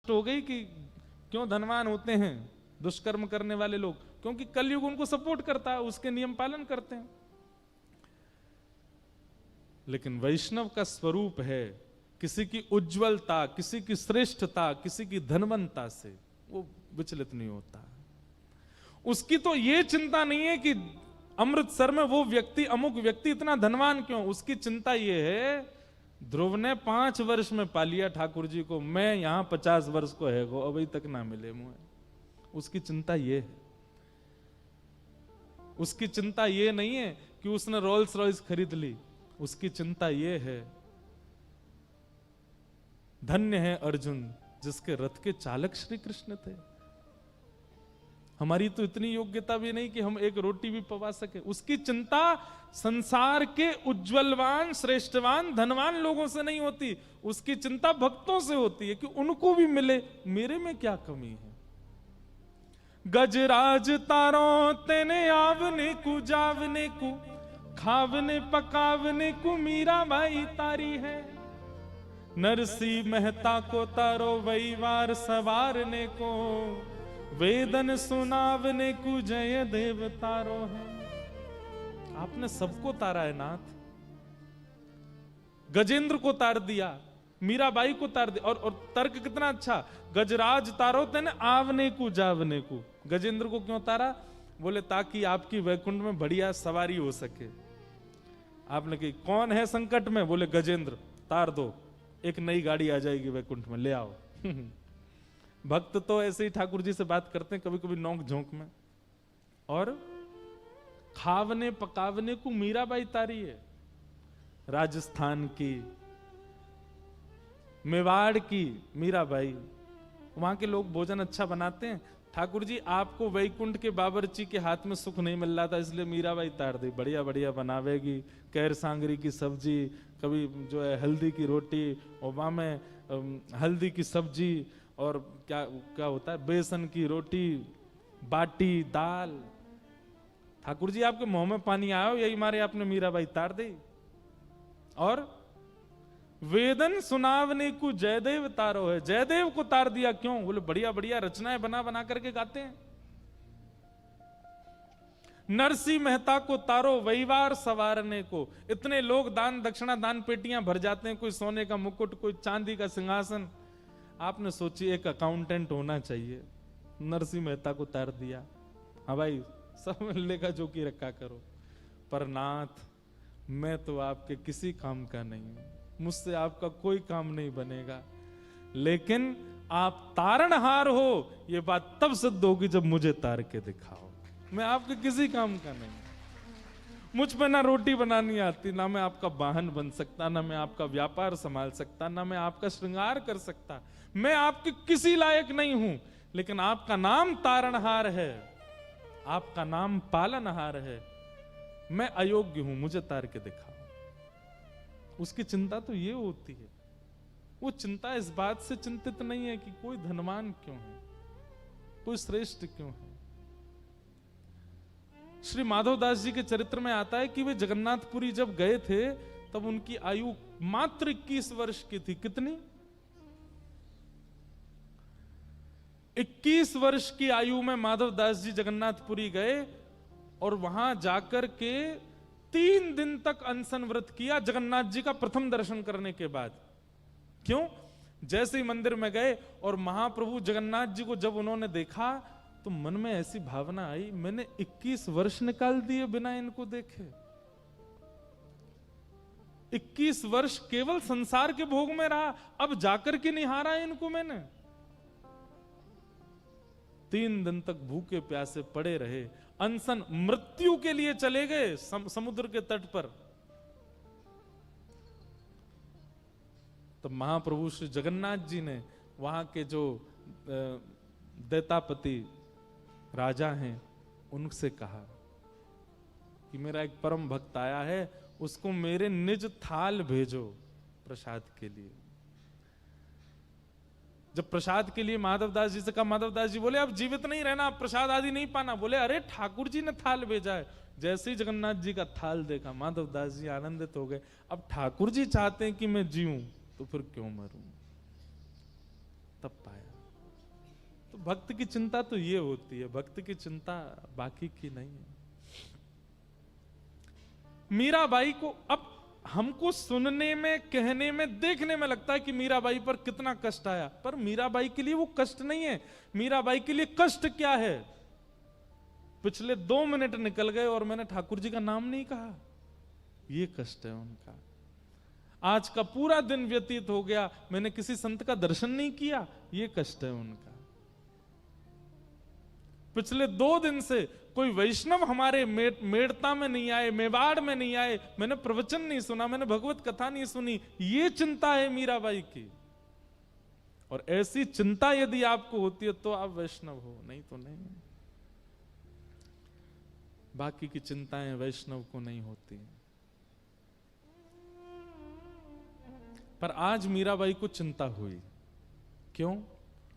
हो गई कि क्यों धनवान होते हैं दुष्कर्म करने वाले लोग, क्योंकि कलयुग उनको सपोर्ट करता है, उसके नियम पालन करते हैं। लेकिन वैष्णव का स्वरूप है किसी की उज्जवलता, किसी की श्रेष्ठता, किसी की धनवंता से वो विचलित नहीं होता। उसकी तो ये चिंता नहीं है कि अमृतसर में वो व्यक्ति, अमुक व्यक्ति इतना धनवान क्यों। उसकी चिंता ये है, ध्रुव ने 5 वर्ष में पा लिया ठाकुर जी को, मैं यहां 50 वर्ष को है गो, अभी तक ना मिले मुझे। उसकी चिंता ये है। उसकी चिंता ये नहीं है कि उसने रोल्स रॉयस खरीद ली। उसकी चिंता ये है, धन्य है अर्जुन जिसके रथ के चालक श्री कृष्ण थे। हमारी तो इतनी योग्यता भी नहीं कि हम एक रोटी भी पवा सके। उसकी चिंता संसार के उज्जवलवान, श्रेष्ठवान, धनवान लोगों से नहीं होती, उसकी चिंता भक्तों से होती है कि उनको भी मिले, मेरे में क्या कमी है। गजराज तारो तेने आवने को जावने को, खावने पकावने को मीरा बाई तारी है। नरसी मेहता को तारो वहीवार सवारने को, वेदन सुनावने को जय देव तारो है। आपने सबको तारा है नाथ। गजेंद्र को तार दिया, मीराबाई को तार दिया। और तर्क कितना अच्छा, गजराज तारो तेने आवने को जावने को। गजेंद्र को क्यों तारा? बोले ताकि आपकी वैकुंठ में बढ़िया सवारी हो सके। आपने कही कौन है संकट में? बोले गजेंद्र, तार दो, एक नई गाड़ी आ जाएगी वैकुंठ में, ले आओ। भक्त तो ऐसे ही ठाकुर जी से बात करते हैं कभी कभी नोक झोंक में। और खावने पकावने को मीराबाई तारी है। राजस्थान की, मेवाड़ की मीराबाई, वहां के लोग भोजन अच्छा बनाते हैं। ठाकुर जी आपको वैकुंठ के बाबरची के हाथ में सुख नहीं मिल रहा था, इसलिए मीराबाई तार दी, बढ़िया बढ़िया बनावेगी, कैर सांगरी की सब्जी, कभी जो है हल्दी की रोटी, और वहां में हल्दी की सब्जी, और क्या क्या होता है, बेसन की रोटी, बाटी, दाल। ठाकुर जी आपके मुंह में पानी आया हो, यही मारे आपने मीराबाई तार दी। और वेदन सुनावने को जयदेव तारो है, जयदेव को तार दिया। क्यों? बोले बढ़िया बढ़िया रचनाएं बना बना करके गाते हैं। नरसी मेहता को तारो वहीवार सवारने को। इतने लोग दान दक्षिणा, दान पेटियां भर जाते हैं, कोई सोने का मुकुट, कोई चांदी का सिंहासन। आपने सोची एक अकाउंटेंट होना चाहिए, नरसी मेहता को तार दिया। हाँ भाई, सब लेखा जोखी रखा करो। पर नाथ, मैं तो आपके किसी काम का नहीं हूं, मुझसे आपका कोई काम नहीं बनेगा, लेकिन आप तारणहार हो, यह बात तब सिद्ध होगी जब मुझे तार के दिखाओ। मैं आपके किसी काम का नहीं, मुझ पे ना रोटी बनानी आती, ना मैं आपका वाहन बन सकता, ना मैं आपका व्यापार संभाल सकता, ना मैं आपका श्रृंगार कर सकता। मैं आपके किसी लायक नहीं हूं, लेकिन आपका नाम तारणहार है, आपका नाम पालनहार है। मैं अयोग्य हूं, मुझे तार के दिखाओ। उसकी चिंता तो ये होती है। वो चिंता इस बात से चिंतित नहीं है कि कोई धनवान क्यों है, कोई श्रेष्ठ क्यों है। श्री माधवदास जी के चरित्र में आता है कि वे जगन्नाथपुरी जब गए थे तब उनकी आयु मात्र 21 वर्ष की थी। कितनी? 21 वर्ष की आयु में माधवदास जी जगन्नाथपुरी गए और वहां जाकर के 3 दिन तक अनशन व्रत किया जगन्नाथ जी का प्रथम दर्शन करने के बाद। क्यों? जैसे ही मंदिर में गए और महाप्रभु जगन्नाथ जी को जब उन्होंने देखा तो मन में ऐसी भावना आई, मैंने 21 वर्ष निकाल दिए बिना इनको देखे। 21 वर्ष केवल संसार के भोग में रहा, अब जाकर के निहारा इनको मैंने। 3 दिन तक भूखे प्यासे पड़े रहे, अनशन, मृत्यु के लिए चले गए समुद्र के तट पर। तो महाप्रभु श्री जगन्नाथ जी ने वहां के जो दैतापति राजा हैं उनसे कहा कि मेरा एक परम भक्त आया है, उसको मेरे निज थाल भेजो प्रसाद के लिए। जब प्रसाद के लिए माधवदास जी से कहा, माधवदास जी बोले अब जीवित नहीं रहना, अब प्रसाद आदि नहीं पाना। बोले अरे ठाकुर जी ने थाल भेजा है। जैसे ही जगन्नाथ जी का थाल देखा माधवदास जी आनंदित हो गए। अब ठाकुर जी चाहते हैं कि मैं जीऊं तो फिर क्यों मरूं। तब पाया भक्त की चिंता तो ये होती है, भक्त की चिंता बाकी की नहीं है। मीराबाई को अब हमको सुनने में, कहने में, देखने में लगता है कि मीराबाई पर कितना कष्ट आया, पर मीराबाई के लिए वो कष्ट नहीं है। मीराबाई के लिए कष्ट क्या है? पिछले 2 मिनट निकल गए और मैंने ठाकुर जी का नाम नहीं कहा, ये कष्ट है उनका। आज का पूरा दिन व्यतीत हो गया, मैंने किसी संत का दर्शन नहीं किया, ये कष्ट है उनका। पिछले 2 दिन से कोई वैष्णव हमारे मेड़ता में नहीं आए, मेवाड़ में नहीं आए, मैंने प्रवचन नहीं सुना, मैंने भगवत कथा नहीं सुनी, ये चिंता है मीराबाई की। और ऐसी चिंता यदि आपको होती है तो आप वैष्णव हो, नहीं तो नहीं। बाकी की चिंताएं वैष्णव को नहीं होती। पर आज मीराबाई को चिंता हुई, क्यों?